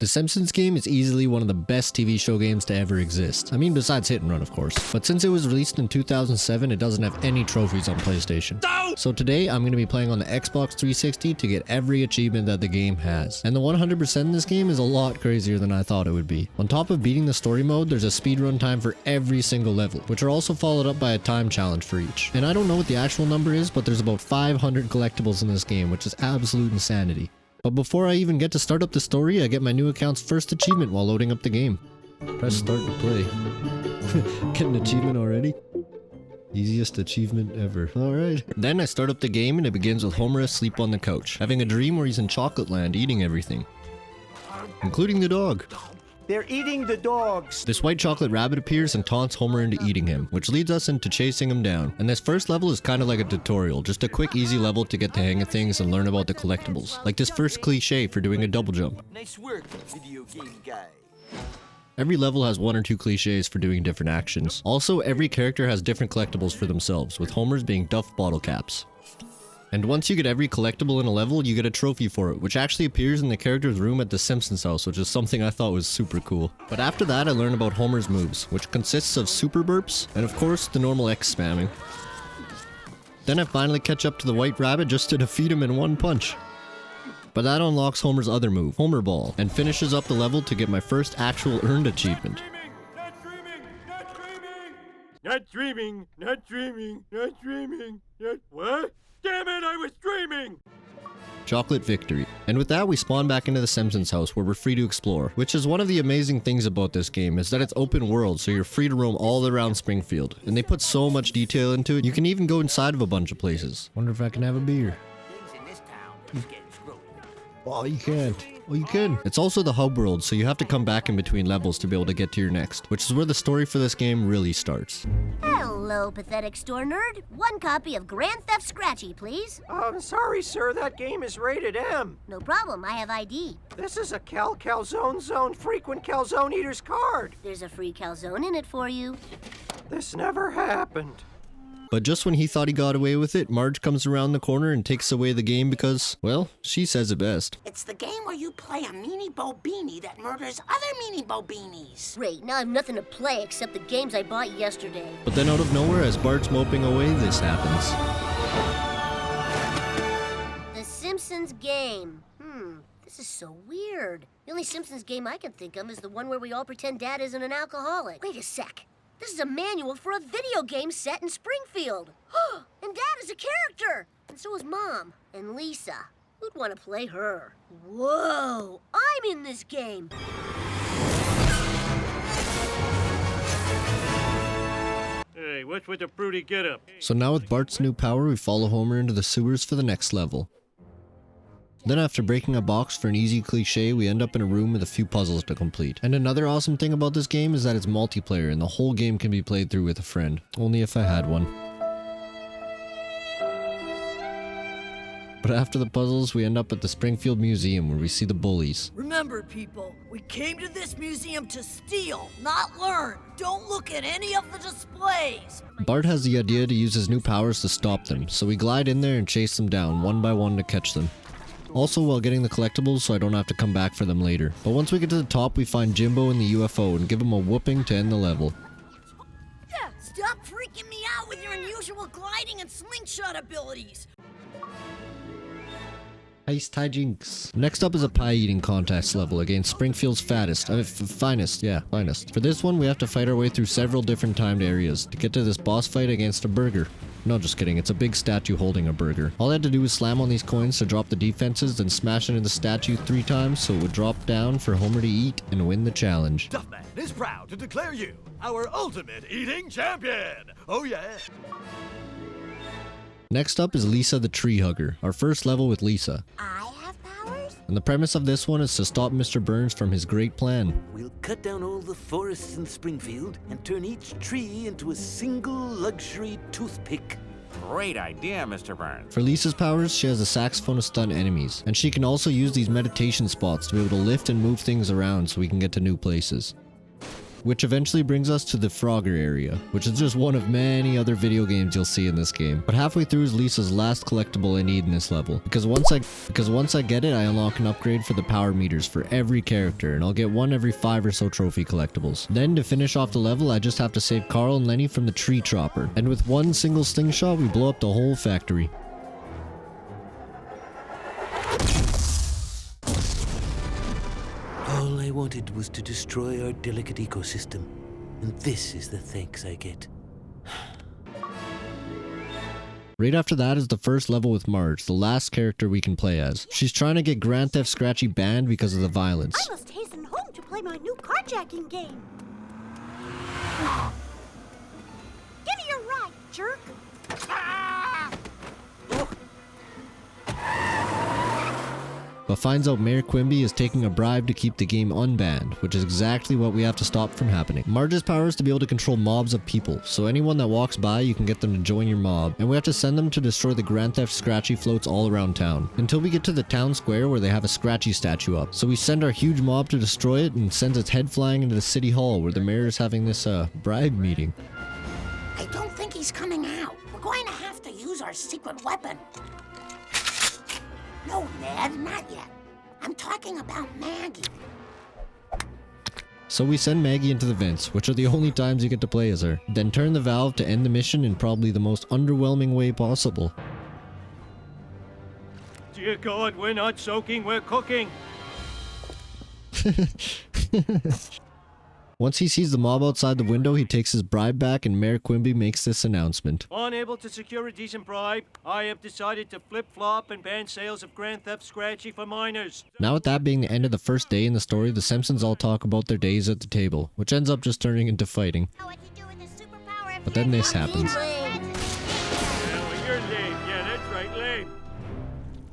The Simpsons game is easily one of the best TV show games to ever exist. I mean, besides Hit and Run, of course. But since it was released in 2007, it doesn't have any trophies on PlayStation. So today, I'm going to be playing on the Xbox 360 to get every achievement that the game has. And the 100% in this game is a lot crazier than I thought it would be. On top of beating the story mode, there's a speedrun time for every single level, which are also followed up by a time challenge for each. And I don't know what the actual number is, but there's about 500 collectibles in this game, which is absolute insanity. But before I even get to start up the story, I get my new account's first achievement while loading up the game. Press start to play. Get an achievement already? Easiest achievement ever. Alright. Then I start up the game and it begins with Homer asleep on the couch, having a dream where he's in Chocolate Land eating everything. Including the dog. They're eating the dogs! This white chocolate rabbit appears and taunts Homer into eating him, which leads us into chasing him down. And this first level is kind of like a tutorial, just a quick easy level to get the hang of things and learn about the collectibles. Like this first cliche for doing a double jump. Nice work, video game guy. Every level has one or two cliches for doing different actions. Also, every character has different collectibles for themselves, with Homer's being Duff bottle caps. And once you get every collectible in a level, you get a trophy for it, which actually appears in the character's room at the Simpsons house, which is something I thought was super cool. But after that, I learned about Homer's moves, which consists of super burps, and of course, the normal X spamming. Then I finally catch up to the white rabbit just to defeat him in one punch. But that unlocks Homer's other move, Homer Ball, and finishes up the level to get my first actual earned achievement. Not dreaming, not dreaming, not dreaming, not what? Damn it, I was dreaming! Chocolate victory. And with that, we spawn back into the Simpsons house where we're free to explore, which is one of the amazing things about this game is that it's open world, so you're free to roam all around Springfield. And they put so much detail into it, you can even go inside of a bunch of places. Wonder if I can have a beer. Things in this town is getting screwed. Oh, you can't. Oh, you can. It's also the hub world, so you have to come back in between levels to be able to get to your next, which is where the story for this game really starts. Hello, pathetic store nerd. One copy of Grand Theft Scratchy, please. Sorry, sir, that game is rated M. No problem, I have ID. This is a Calzone Zone frequent calzone eater's card. There's a free calzone in it for you. This never happened. But just when he thought he got away with it, Marge comes around the corner and takes away the game because, well, she says it best. It's the game where you play a meanie Bobini that murders other meanie Bobinis. Great, now I have nothing to play except the games I bought yesterday. But then out of nowhere, as Bart's moping away, this happens. The Simpsons game. This is so weird. The only Simpsons game I can think of is the one where we all pretend Dad isn't an alcoholic. Wait a sec. This is a manual for a video game set in Springfield. And Dad is a character. And so is Mom. And Lisa. Who'd want to play her? Whoa! I'm in this game! Hey, what's with the fruity getup? So now with Bart's new power, we follow Homer into the sewers for the next level. Then after breaking a box for an easy cliche, we end up in a room with a few puzzles to complete. And another awesome thing about this game is that it's multiplayer and the whole game can be played through with a friend. Only if I had one. But after the puzzles, we end up at the Springfield Museum where we see the bullies. Remember, people, we came to this museum to steal, not learn. Don't look at any of the displays. Bart has the idea to use his new powers to stop them, so we glide in there and chase them down one by one to catch them. Also while getting the collectibles so I don't have to come back for them later. But once we get to the top, we find Jimbo in the UFO and give him a whooping to end the level. Stop freaking me out with your unusual gliding and slingshot abilities. Heist hijinks. Next up is a pie eating contest level against Springfield's finest. For this one, we have to fight our way through several different timed areas to get to this boss fight against a burger. No, just kidding. It's a big statue holding a burger. All I had to do was slam on these coins to drop the defenses, then smash into the statue 3 times so it would drop down for Homer to eat and win the challenge. Duffman is proud to declare you our ultimate eating champion. Oh yeah. Next up is Lisa the Tree Hugger, our first level with Lisa. I have powers? And the premise of this one is to stop Mr. Burns from his great plan. We'll cut down all the forests in Springfield and turn each tree into a single luxury toothpick. Great idea, Mr. Burns. For Lisa's powers, she has a saxophone to stun enemies, and she can also use these meditation spots to be able to lift and move things around so we can get to new places. which eventually brings us to the Frogger area, which is just one of many other video games you'll see in this game. But halfway through is Lisa's last collectible I need in this level, because once I get it, I unlock an upgrade for the power meters for every character, and I'll get one every 5 or so trophy collectibles. Then to finish off the level, I just have to save Carl and Lenny from the tree chopper, and with one single slingshot, we blow up the whole factory. All I wanted was to destroy our delicate ecosystem, and this is the thanks I get. Right after that is the first level with Marge, the last character we can play as. She's trying to get Grand Theft Scratchy banned because of the violence. I must hasten home to play my new carjacking game. Give me your ride, jerk. But finds out Mayor Quimby is taking a bribe to keep the game unbanned, which is exactly what we have to stop from happening. Marge's power is to be able to control mobs of people, so anyone that walks by, you can get them to join your mob, and we have to send them to destroy the Grand Theft Scratchy floats all around town, until we get to the town square where they have a Scratchy statue up. So we send our huge mob to destroy it, and sends its head flying into the city hall where the mayor is having this bribe meeting. I don't think he's coming out. We're going to have to use our secret weapon. No, Ned, not yet. I'm talking about Maggie. So we send Maggie into the vents, which are the only times you get to play as her, then turn the valve to end the mission in probably the most underwhelming way possible. Dear God, we're not soaking, we're cooking. Once he sees the mob outside the window, he takes his bribe back and Mayor Quimby makes this announcement. Unable to secure a decent bribe, I have decided to flip-flop and ban sales of Grand Theft Scratchy for minors. Now with that being the end of the first day in the story, the Simpsons all talk about their days at the table, which ends up just turning into fighting. But then this happens. Well, you're lame. Yeah, that's right, lame.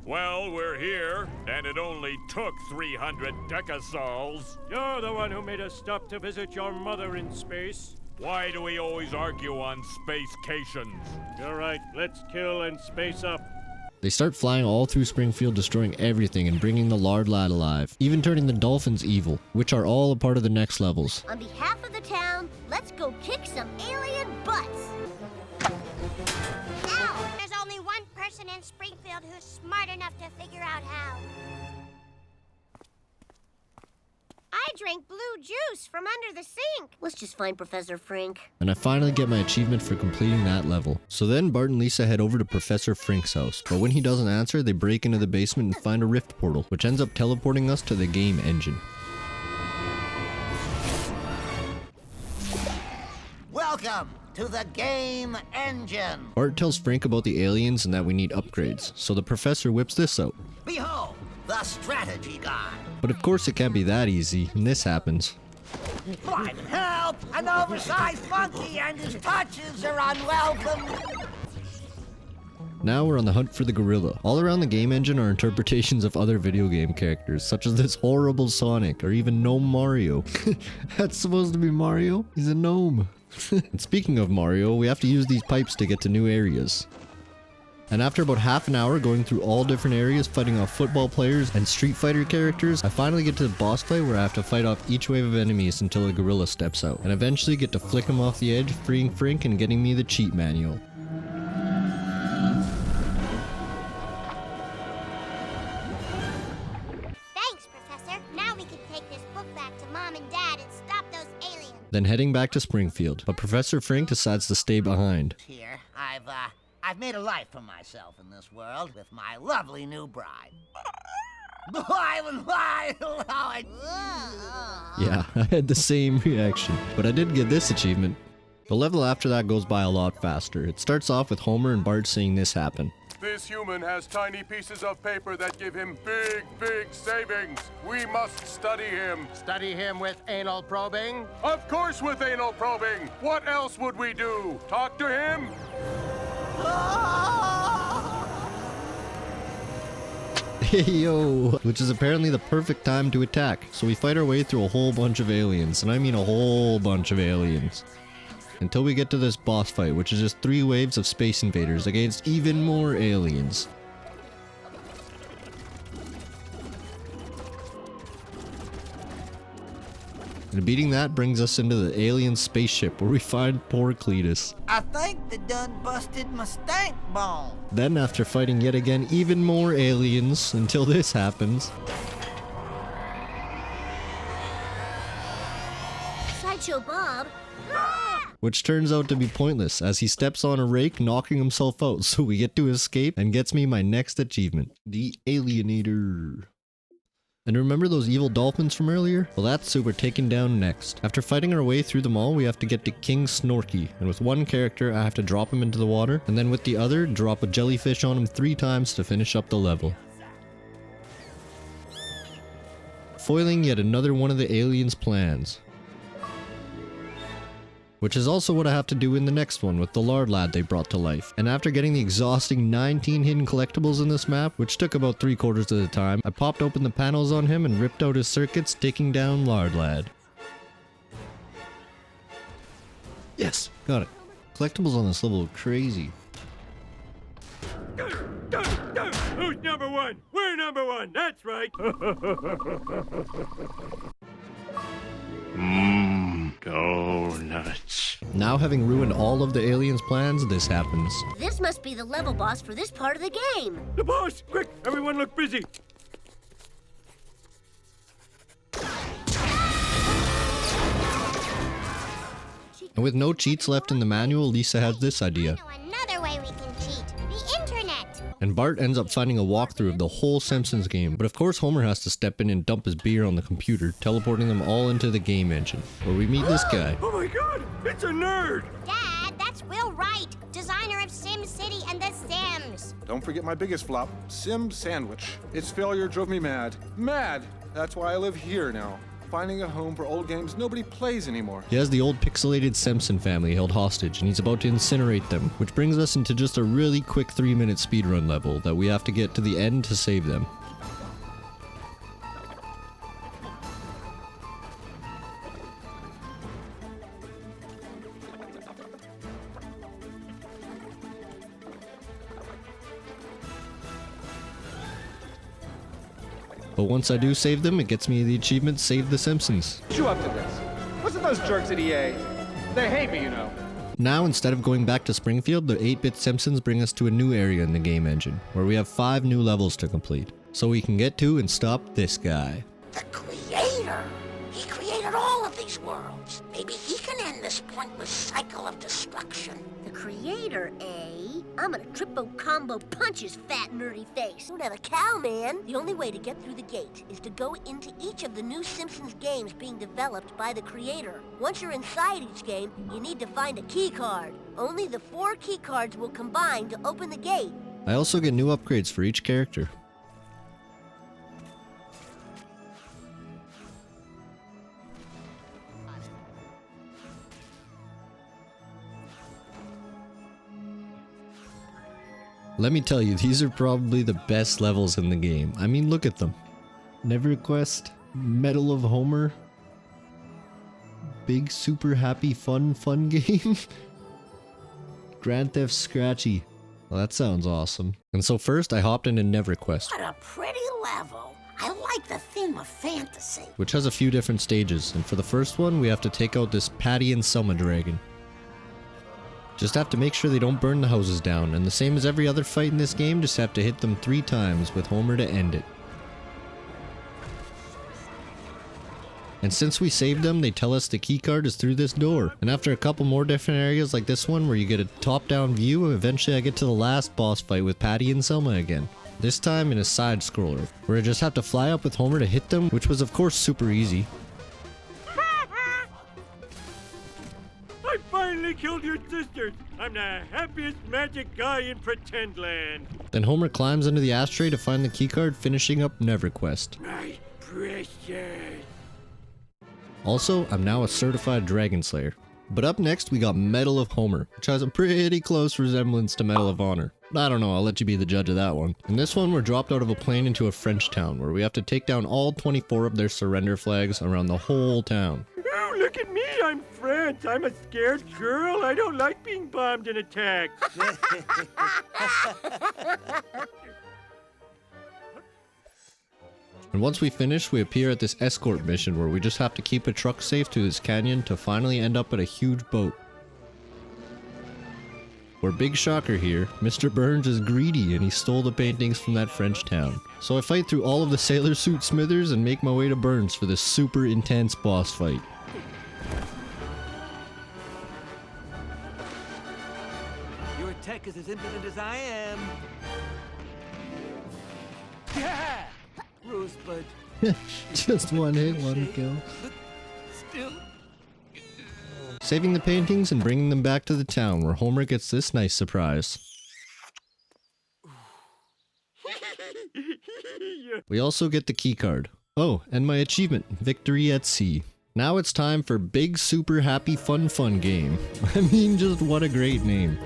Well, we're here, and it only took 300 decasols. You're the one who made us stop to visit your mother in space. Why do we always argue on spacecations? You're right, let's kill and space up. They start flying all through Springfield, destroying everything and bringing the Lard Lad alive, even turning the dolphins evil, which are all a part of the next levels. On behalf of the town, let's go kick some alien butts. Now, there's only one person in Springfield who's smart enough to figure out how. I drank blue juice from under the sink. Let's just find Professor Frink. And I finally get my achievement for completing that level. So then Bart and Lisa head over to Professor Frink's house, but when he doesn't answer, they break into the basement and find a rift portal, which ends up teleporting us to the game engine. Welcome to the game engine. Bart tells Frink about the aliens and that we need upgrades, so the professor whips this out. Behold, the strategy guide. But of course it can't be that easy, and this happens. Blind help! An oversized monkey and his touches are unwelcome. Now we're on the hunt for the gorilla. All around the game engine are interpretations of other video game characters, such as this horrible Sonic, or even Gnome Mario. That's supposed to be Mario? He's a gnome. And speaking of Mario, we have to use these pipes to get to new areas. And after about half an hour going through all different areas, fighting off football players and Street Fighter characters, I finally get to the boss fight where I have to fight off each wave of enemies until a gorilla steps out, and eventually get to flick him off the edge, freeing Frink and getting me the cheat manual. Thanks, Professor. Now we can take this book back to Mom and Dad and stop those aliens. Then heading back to Springfield, but Professor Frink decides to stay behind. Here, I've made a life for myself in this world with my lovely new bride. Yeah, I had the same reaction, but I did get this achievement. The level after that goes by a lot faster. It starts off with Homer and Bart seeing this happen. This human has tiny pieces of paper that give him big savings. We must study him. Study him with anal probing? Of course with anal probing. What else would we do? Talk to him? Hey yo! Which is apparently the perfect time to attack. So we fight our way through a whole bunch of aliens, and I mean a whole bunch of aliens. Until we get to this boss fight, which is just 3 waves of space invaders against even more aliens. And beating that brings us into the alien spaceship where we find poor Cletus. I think they done busted my stank bone. Then after fighting yet again even more aliens until this happens. Sideshow Bob. Which turns out to be pointless as he steps on a rake, knocking himself out, so we get to escape and gets me my next achievement, the Alienator. And remember those evil dolphins from earlier? Well, that's who we're taking down next. After fighting our way through them all, we have to get to King Snorky, and with one character I have to drop him into the water, and then with the other, drop a jellyfish on him 3 times to finish up the level. Foiling yet another one of the aliens' plans. Which is also what I have to do in the next one with the Lard Lad they brought to life. And after getting the exhausting 19 hidden collectibles in this map, which took about 3/4 of the time, I popped open the panels on him and ripped out his circuits, taking down Lard Lad. Yes, got it. Collectibles on this level are crazy. Who's number one? We're number one, that's right. Go nuts. Now having ruined all of the aliens' plans, this happens. This must be the level boss for this part of the game. The boss! Quick, everyone look busy. And with no cheats left in the manual, Lisa has this idea. I know another way we can cheat. The internet. And Bart ends up finding a walkthrough of the whole Simpsons game, but of course Homer has to step in and dump his beer on the computer, teleporting them all into the game engine, where we meet this guy. Oh my god, it's a nerd! Dad, that's Will Wright, designer of Sim City and The Sims. Don't forget my biggest flop, Sim Sandwich. Its failure drove me mad. Mad! That's why I live here now. Finding a home for old games nobody plays anymore. He has the old pixelated Simpson family held hostage, and he's about to incinerate them, which brings us into just a really quick 3-minute speedrun level that we have to get to the end to save them. But once I do save them, it gets me the achievement Save the Simpsons. You up to this? Listen to those jerks at EA. They hate me, you know. Now, instead of going back to Springfield, the 8-bit Simpsons bring us to a new area in the game engine, where we have 5 new levels to complete. So we can get to and stop this guy. The creator. He created all of these worlds. Maybe he can end this pointless cycle of destruction. The creator, eh? I'm gonna triple-combo punch his fat, nerdy face. Don't have a cow, man. The only way to get through the gate is to go into each of the new Simpsons games being developed by the creator. Once you're inside each game, you need to find a key card. Only the 4 key cards will combine to open the gate. I also get new upgrades for each character. Let me tell you, these are probably the best levels in the game. I mean, look at them. Neverquest, Medal of Homer, Big Super Happy Fun Game, Grand Theft Scratchy. Well, that sounds awesome. And so first I hopped into Neverquest, What a pretty level. I like the theme of fantasy. which has a few different stages. And for the first one, we have to take out this Patty and Selma dragon. Just have to make sure they don't burn the houses down, and the same as every other fight in this game, just have to hit them 3 times with Homer to end it. And since we saved them, they tell us the keycard is through this door. And after a couple more different areas like this one where you get a top-down view, eventually I get to the last boss fight with Patty and Selma again. This time in a side-scroller, where I just have to fly up with Homer to hit them, which was of course super easy. I finally killed your sisters! I'm the happiest magic guy in Pretend Land! Then Homer climbs into the ashtray to find the keycard, finishing up Neverquest. My precious! Also, I'm now a certified Dragon Slayer. But up next, we got Medal of Homer, which has a pretty close resemblance to Medal of Honor. I don't know, I'll let you be the judge of that one. In this one, we're dropped out of a plane into a French town, where we have to take down all 24 of their surrender flags around the whole town. Oh, look at me! I'm France! I'm a scared girl! I don't like being bombed and attacked! And once we finish, we appear at this escort mission where we just have to keep a truck safe through this canyon to finally end up at a huge boat. Where big shocker here, Mr. Burns is greedy and he stole the paintings from that French town. So I fight through all of the sailor suit smithers and make my way to Burns for this super intense boss fight. Your tech is as impotent as I am. Yeah! Rosebud. Just one hit, one kill. But still. Saving the paintings and bringing them back to the town where Homer gets this nice surprise. We also get the keycard. Oh, and my achievement, Victory at Sea. Now it's time for Big Super Happy Fun Game. I mean, just what a great name.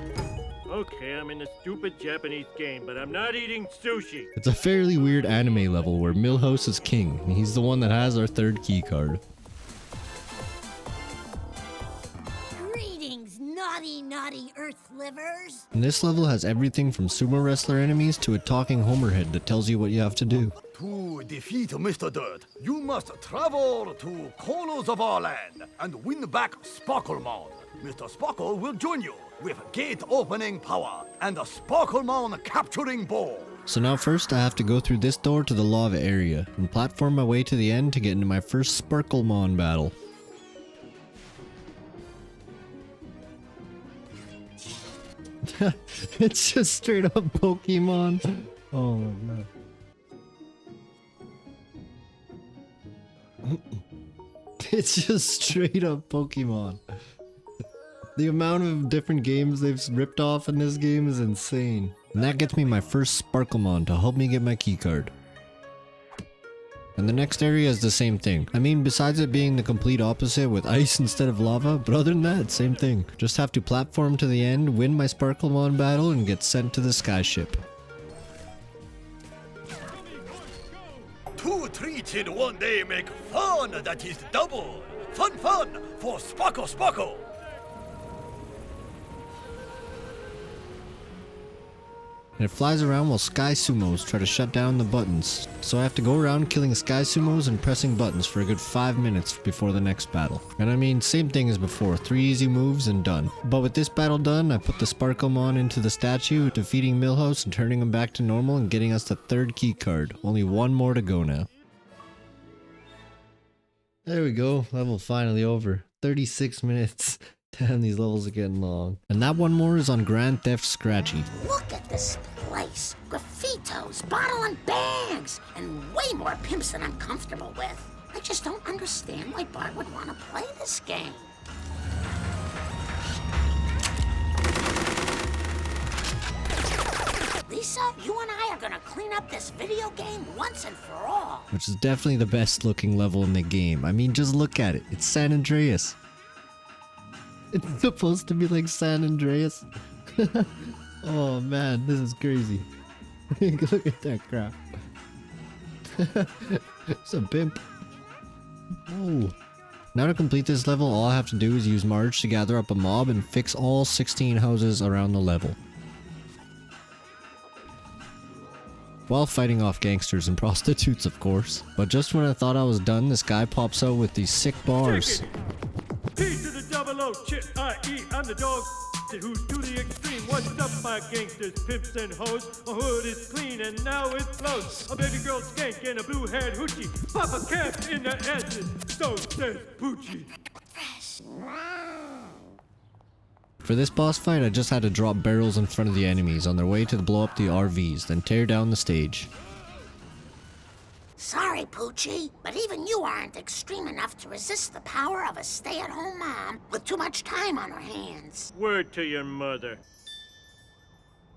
Okay, I'm in a stupid Japanese game, but I'm not eating sushi. It's a fairly weird anime level where Milhouse is king, and he's the one that has our third keycard. Greetings, naughty Earth livers. And this level has everything from sumo wrestler enemies to a talking Homer head that tells you what you have to do. To defeat Mr. Dirt, you must travel to corners of our land and win back Sparklemon. Mr. Sparkle will join you with gate opening power and a Sparklemon capturing ball. So now first I have to go through this door to the lava area and platform my way to the end to get into my first Sparklemon battle. It's just straight up Pokemon. Oh my god. It's just straight up Pokemon. The amount of different games they've ripped off in this game is insane. And that gets me my first Sparklemon to help me get my keycard. And the next area is the same thing. I mean, besides it being the complete opposite with ice instead of lava, but other than that, same thing. Just have to platform to the end, win my Sparklemon battle, and get sent to the skyship. 2 treats in one day make fun that is double. Fun for Sparkle. And it flies around while Sky Sumos try to shut down the buttons. So I have to go around killing Sky Sumos and pressing buttons for a good 5 minutes before the next battle. And I mean, same thing as before, 3 easy moves and done. But with this battle done, I put the Sparklemon into the statue, defeating Milhouse and turning him back to normal and getting us the third keycard. Only one more to go now. There we go, level finally over. 36 minutes. Damn, these levels are getting long. And that one more is on Grand Theft Scratchy. Look at this place. Graffitos, bottle and bags, and way more pimps than I'm comfortable with. I just don't understand why Bart would want to play this game. Lisa, you and I are gonna clean up this video game once and for all. Which is definitely the best looking level in the game. I mean, just look at it. It's San Andreas. It's supposed to be like San Andreas. Oh man, this is crazy. Look at that crap. It's a pimp. Oh. Now to complete this level, all I have to do is use Marge to gather up a mob and fix all 16 houses around the level. While fighting off gangsters and prostitutes, of course. But just when I thought I was done, this guy pops out with these sick bars. P to the double O, chit, I-E, I'm the dog who's to the extreme. What's up, my gangsters, pimps and hoes? My hood is clean and now it flows. A baby girl skank and a blue-haired hoochie. Papa camp in the ashes, so says Poochie. For this boss fight, I just had to drop barrels in front of the enemies on their way to blow up the RVs, then tear down the stage. Sorry, Poochie, but even you aren't extreme enough to resist the power of a stay-at-home mom with too much time on her hands. Word to your mother.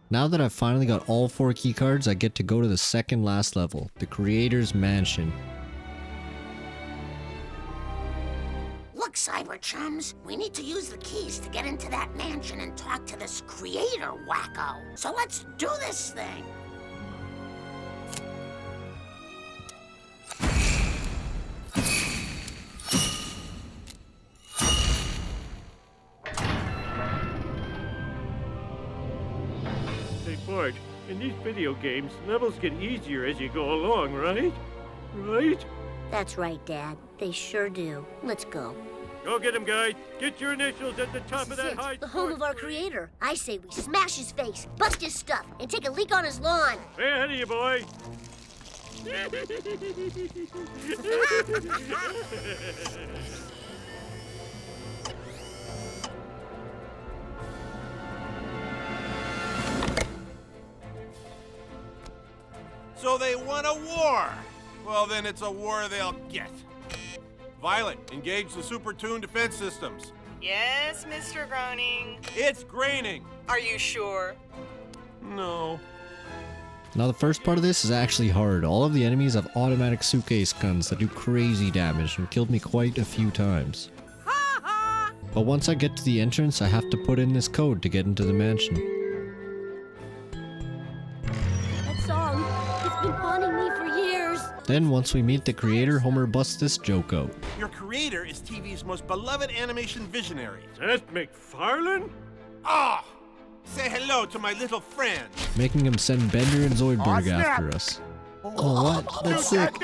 Now that I've finally got all 4 keycards, I get to go to the second last level, the Creator's Mansion. Look, Cyber Chums, we need to use the keys to get into that mansion and talk to this creator wacko. So let's do this thing. Hey, Bart, in these video games, levels get easier as you go along, right? right? That's right, Dad. They sure do. Let's go. Go get him, guys. Get your initials at the top of that high. The home of our creator. I say we smash his face, bust his stuff, and take a leak on his lawn. Way ahead of you, boy. So they won a war. Well, then it's a war they'll get. Violet, engage the Super Tune defense systems. Yes, Mr. Groening. It's graining. Are you sure? No. Now the first part of this is actually hard. All of the enemies have automatic suitcase guns that do crazy damage and killed me quite a few times. But once I get to the entrance, I have to put in this code to get into the mansion. That song, it's been haunting me for years. Then once we meet the creator, Homer busts this joke out. Your creator is TV's most beloved animation visionary. Seth MacFarlane? Ah! Say hello to my little friend. Making him send Bender and Zoidberg after us. Oh, what? That's sick.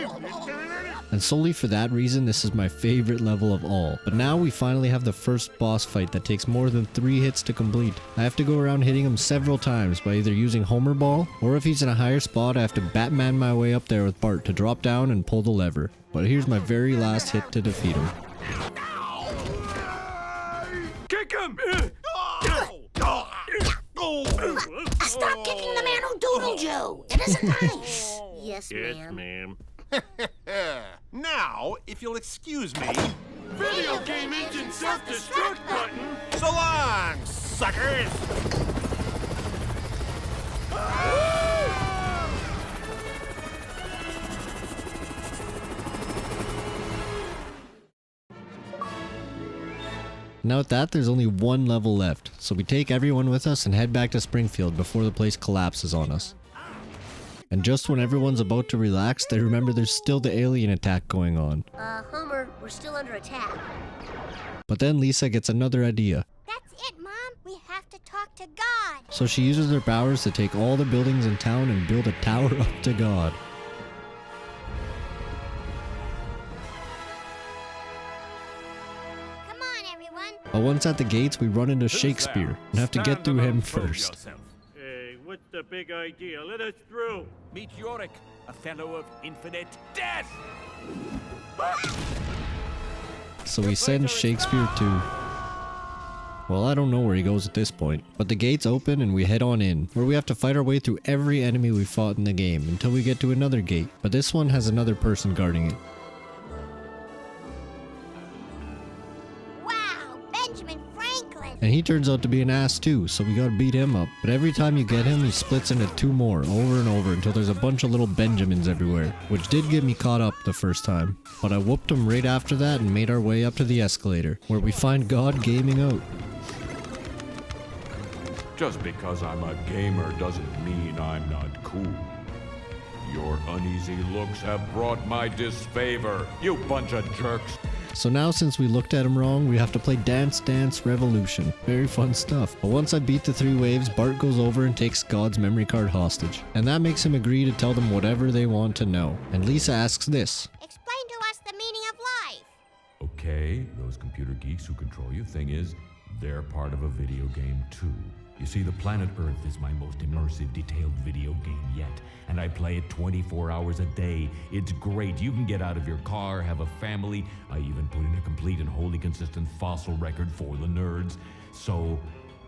And solely for that reason, this is my favorite level of all. But now we finally have the first boss fight that takes more than 3 hits to complete. I have to go around hitting him several times by either using Homer Ball, or if he's in a higher spot, I have to Batman my way up there with Bart to drop down and pull the lever. But here's my very last hit to defeat him. Kick him! Stop kicking the man who doodled you. It isn't nice. Yes, ma'am. Now, if you'll excuse me. Video game engine self-destruct button! So long, suckers! Now with that, there's only one level left, so we take everyone with us and head back to Springfield before the place collapses on us. And just when everyone's about to relax, they remember there's still the alien attack going on. Homer, we're still under attack. But then Lisa gets another idea. That's it, Mom. We have to talk to God. So she uses her powers to take all the buildings in town and build a tower up to God. Come on, everyone. But once at the gates, we run into Shakespeare and have to get through him first. Hey, what's the big idea? Let us through. Meet Yorick, a fellow of infinite death! So we send Shakespeare to... Well, I don't know where he goes at this point. But the gates open and we head on in, where we have to fight our way through every enemy we fought in the game until we get to another gate. But this one has another person guarding it. Wow, Benjamin Franklin. And he turns out to be an ass too, so we gotta beat him up. But every time you get him, he splits into 2 more, over and over, until there's a bunch of little Benjamins everywhere. Which did get me caught up the first time. But I whooped him right after that and made our way up to the escalator, where we find God gaming out. Just because I'm a gamer doesn't mean I'm not cool. Your uneasy looks have brought my disfavor, you bunch of jerks. So now since we looked at him wrong, we have to play Dance Dance Revolution. Very fun stuff. But once I beat the 3 waves, Bart goes over and takes God's memory card hostage. And that makes him agree to tell them whatever they want to know. And Lisa asks this. Explain to us the meaning of life. Okay, those computer geeks who control you, thing is, they're part of a video game too. You see, the planet Earth is my most immersive, detailed video game yet, and I play it 24 hours a day. It's great. You can get out of your car, have a family. I even put in a complete and wholly consistent fossil record for the nerds. So,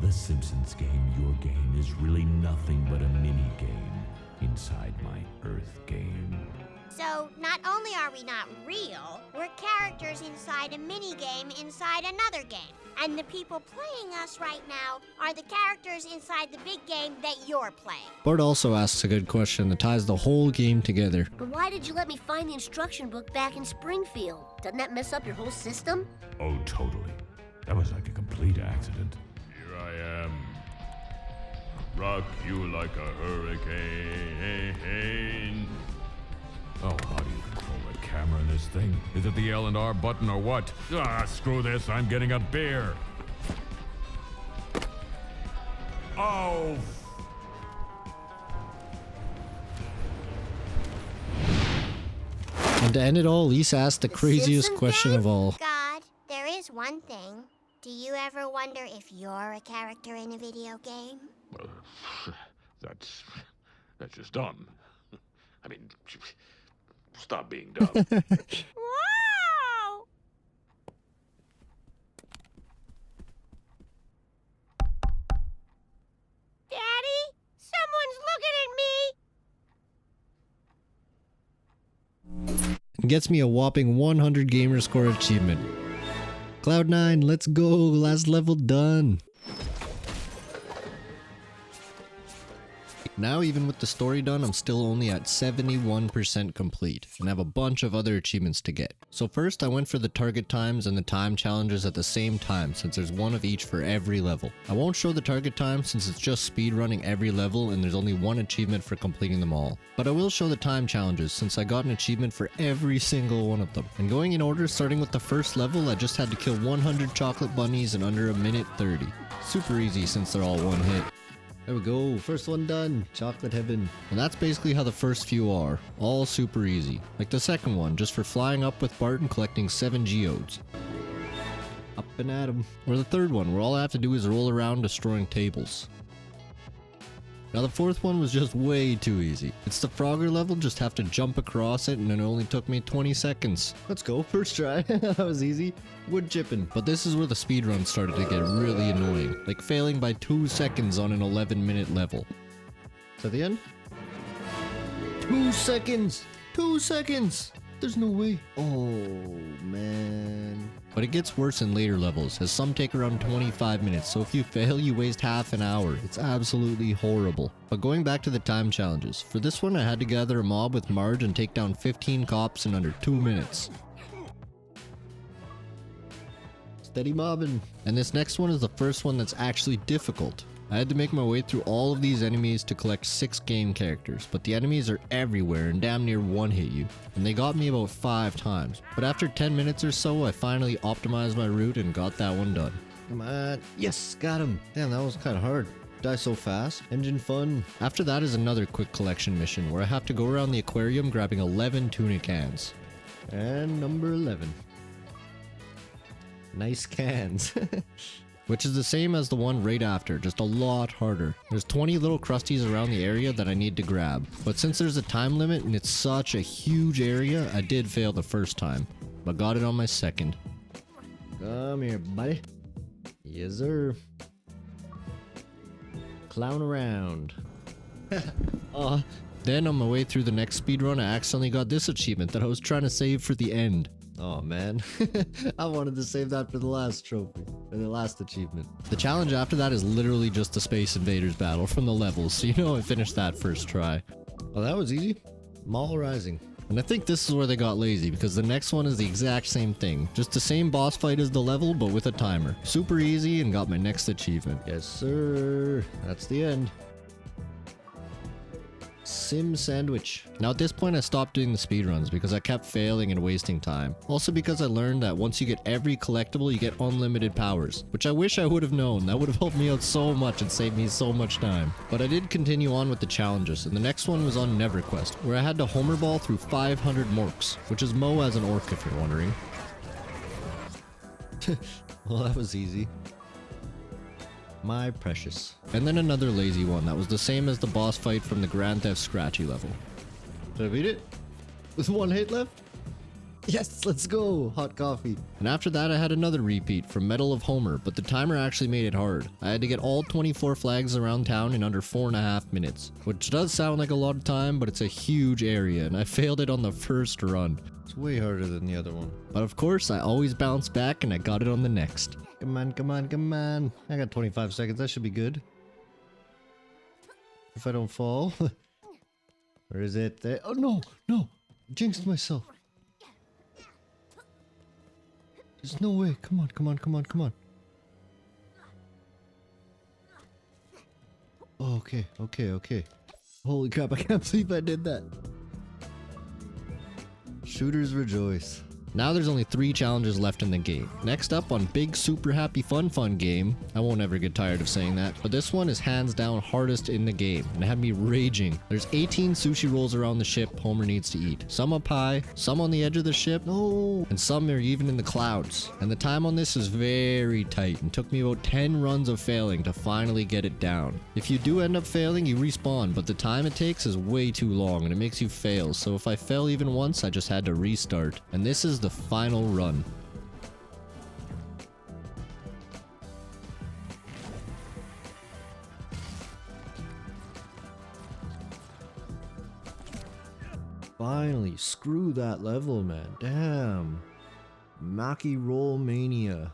the Simpsons game, your game, is really nothing but a mini-game inside my Earth game. So, not only are we not real, we're characters inside a minigame inside another game. And the people playing us right now are the characters inside the big game that you're playing. Bart also asks a good question that ties the whole game together. But why did you let me find the instruction book back in Springfield? Doesn't that mess up your whole system? Oh, totally. That was like a complete accident. Here I am. Rock you like a hurricane. Oh, how do you control the camera in this thing? Is it the L and R button or what? Ah, screw this, I'm getting a beer. Oh! And to end it all, Lisa asked the craziest Simpsons question game? of all. God, there is one thing. Do you ever wonder if you're a character in a video game? That's just dumb. I mean, stop being dumb. Wow! Daddy, someone's looking at me. And gets me a whopping 100 gamer score achievement. Cloud9, let's go, last level done. Now, even with the story done, I'm still only at 71% complete, and have a bunch of other achievements to get. So first, I went for the target times and the time challenges at the same time, since there's one of each for every level. I won't show the target time since it's just speedrunning every level and there's only one achievement for completing them all. But I will show the time challenges since I got an achievement for every single one of them. And going in order, starting with the first level, I just had to kill 100 chocolate bunnies in under 1:30. Super easy since they're all one hit. There we go, first one done, chocolate heaven. And that's basically how the first few are, all super easy. Like the second one, just for flying up with Bart and collecting 7 geodes. Up and at 'em. Or the third one, where all I have to do is roll around destroying tables. Now the fourth one was just way too easy. It's the Frogger level, just have to jump across it and it only took me 20 seconds. Let's go, first try. That was easy. Wood chipping. But this is where the speedrun started to get really annoying. Like failing by 2 seconds on an 11-minute level. Is that the end? 2 seconds! 2 seconds! There's no way. Oh, man. But it gets worse in later levels, as some take around 25 minutes, so if you fail, you waste half an hour. It's absolutely horrible. But going back to the time challenges, for this one I had to gather a mob with Marge and take down 15 cops in under 2 minutes. Steady mobbing. And this next one is the first one that's actually difficult. I had to make my way through all of these enemies to collect 6 game characters, but the enemies are everywhere and damn near one-hit you, and they got me about 5 times. But after 10 minutes or so, I finally optimized my route and got that one done. Come on. Yes, got him. Damn, that was kind of hard. Die so fast. Engine fun. After that is another quick collection mission where I have to go around the aquarium grabbing 11 tuna cans. And number 11. Nice cans. Which is the same as the one right after, just a lot harder. There's 20 little crusties around the area that I need to grab. But since there's a time limit and it's such a huge area, I did fail the first time. But got it on my second. Come here, buddy. Yes, sir. Clown around. Then on my way through the next speedrun, I accidentally got this achievement that I was trying to save for the end. Oh man, I wanted to save that for the last trophy, or the last achievement. The challenge after that is literally just the Space Invaders battle from the levels, so you know I finished that first try. Oh, that was easy. Mall Rising. And I think this is where they got lazy, because the next one is the exact same thing. Just the same boss fight as the level, but with a timer. Super easy and got my next achievement. Yes sir, that's the end. Sim Sandwich. Now at this point I stopped doing the speedruns because I kept failing and wasting time. Also because I learned that once you get every collectible you get unlimited powers, which I wish I would have known. That would have helped me out so much and saved me so much time. But I did continue on with the challenges, and the next one was on Neverquest, where I had to homer ball through 500 morks, which is mow as an orc if you're wondering. Well, that was easy. My precious. And then another lazy one that was the same as the boss fight from the Grand Theft Scratchy level. Did I beat it? With 1 hit left? Yes, let's go! Hot coffee. And after that I had another repeat from Medal of Homer, but the timer actually made it hard. I had to get all 24 flags around town in under 4.5 minutes. Which does sound like a lot of time, but it's a huge area and I failed it on the first run. It's way harder than the other one. But of course, I always bounce back and I got it on the next. Come on, come on, come on. I got 25 seconds, that should be good. If I don't fall. Where is it? There. Oh no, no! Jinxed myself. There's no way. Come on, come on, come on, come on. Oh, okay, okay, okay. Holy crap, I can't believe I did that. Shooters rejoice. Now there's only 3 challenges left in the game. Next up on Big Super Happy Fun Game, I won't ever get tired of saying that, but this one is hands down hardest in the game, and it had me raging. There's 18 sushi rolls around the ship Homer needs to eat. Some up high, some on the edge of the ship, no, and some are even in the clouds. And the time on this is very tight, and took me about 10 runs of failing to finally get it down. If you do end up failing, you respawn, but the time it takes is way too long, and it makes you fail, so if I fell even once, I just had to restart. And this is the final run. Finally, screw that level, man. Damn. Maki Roll Mania.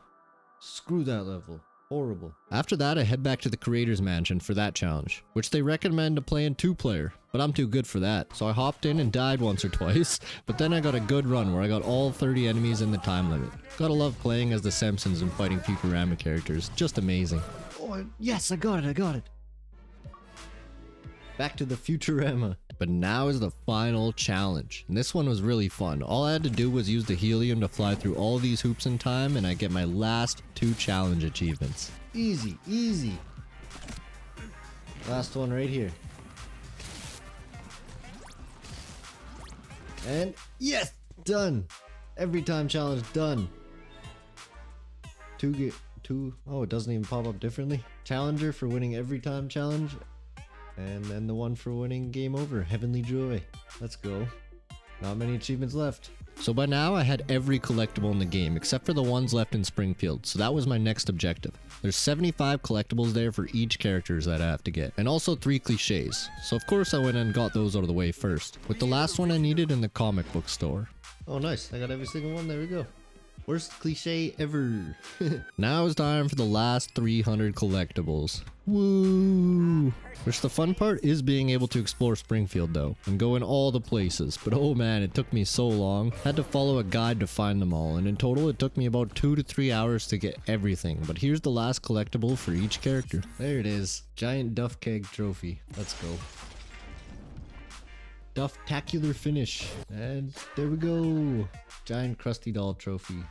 Screw that level. Horrible. After that, I head back to the creator's mansion for that challenge, which they recommend to play in 2-player, but I'm too good for that. So I hopped in and died once or twice, but then I got a good run where I got all 30 enemies in the time limit. Gotta love playing as the Simpsons and fighting Futurama characters. Just amazing. Oh, yes, I got it. Back to the Futurama. But now is the final challenge. And this one was really fun. All I had to do was use the helium to fly through all these hoops in time, and I get my last 2 challenge achievements. Easy, easy. Last one right here. And yes, done. Every time challenge done. Oh, it doesn't even pop up differently. Challenger for winning every time challenge. And then the one for winning game over, Heavenly Joy. Let's go. Not many achievements left. So by now I had every collectible in the game except for the ones left in Springfield, so that was my next objective. There's 75 collectibles there for each characters that I have to get, and also 3 cliches. So of course I went and got those out of the way first, with the last one I needed in the comic book store. Oh nice, I got every single one, there we go. Worst cliche ever. Now it's time for the last 300 collectibles. Woo! Which the fun part is being able to explore Springfield though, and go in all the places, but oh man, it took me so long. Had to follow a guide to find them all, and in total it took me about 2 to 3 hours to get everything, but here's the last collectible for each character. There it is. Giant Duff Keg Trophy. Let's go. Duff-tacular finish. And there we go. Giant Krusty Doll trophy.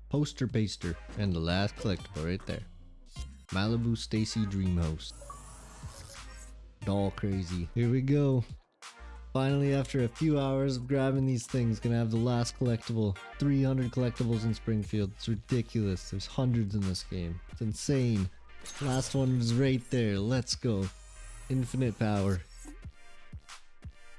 Poster Baster. And the last collectible right there. Malibu Stacy Dreamhouse. Doll Crazy. Here we go. Finally, after a few hours of grabbing these things, gonna have the last collectible. 300 collectibles in Springfield. It's ridiculous. There's hundreds in this game. It's insane. Last one is right there. Let's go. Infinite power.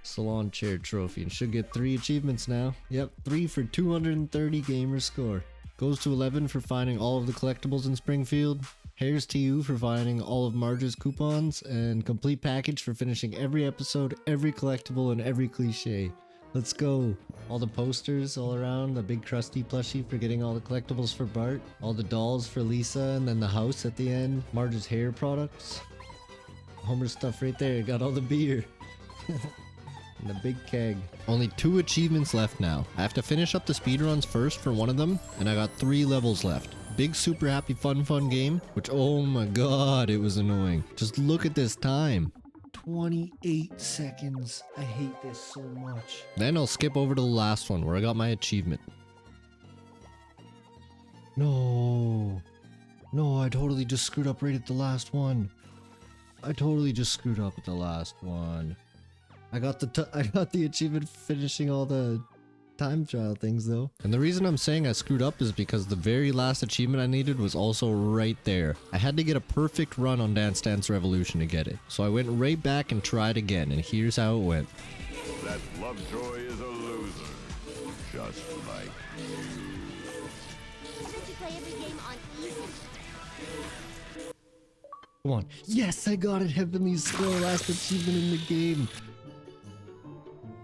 Salon Chair Trophy, and should get 3 achievements now. Yep, 3 for 230 gamer score. Goes to 11 for finding all of the collectibles in Springfield. Here's to you for finding all of Marge's coupons, and complete package for finishing every episode, every collectible, and every cliche. Let's go. All the posters all around, the big Krusty plushie for getting all the collectibles for Bart, all the dolls for Lisa, and then the house at the end, Marge's hair products. Homer's stuff right there, got all the beer. And the big keg. Only 2 achievements left now. I have to finish up the speedruns first for one of them, and I got 3 levels left. Big Super Happy Fun game, which oh my god, it was annoying. Just look at this time. 28 seconds. I hate this so much. Then I'll skip over to the last one where I got my achievement. No, I totally just screwed up right at the last one. I totally just screwed up at the last one. I got the achievement for finishing all the time trial things though. And the reason I'm saying I screwed up is because the very last achievement I needed was also right there. I had to get a perfect run on Dance Dance Revolution to get it. So I went right back and tried again, and here's how it went. That Lovejoy is a loser. Just like you. Since you play every game on easy. Come on. Yes, I got it. Heavenly Score, last achievement in the game.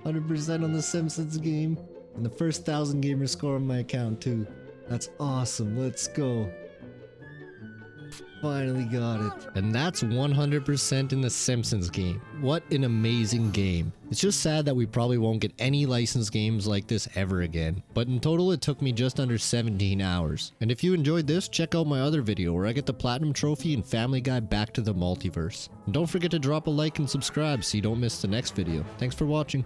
100% on the Simpsons game. And the first 1,000 gamer score on my account too. That's awesome. Let's go. Finally got it. And that's 100% in the Simpsons game. What an amazing game. It's just sad that we probably won't get any licensed games like this ever again. But in total it took me just under 17 hours. And if you enjoyed this, check out my other video where I get the Platinum Trophy and Family Guy Back to the Multiverse. And don't forget to drop a like and subscribe so you don't miss the next video. Thanks for watching.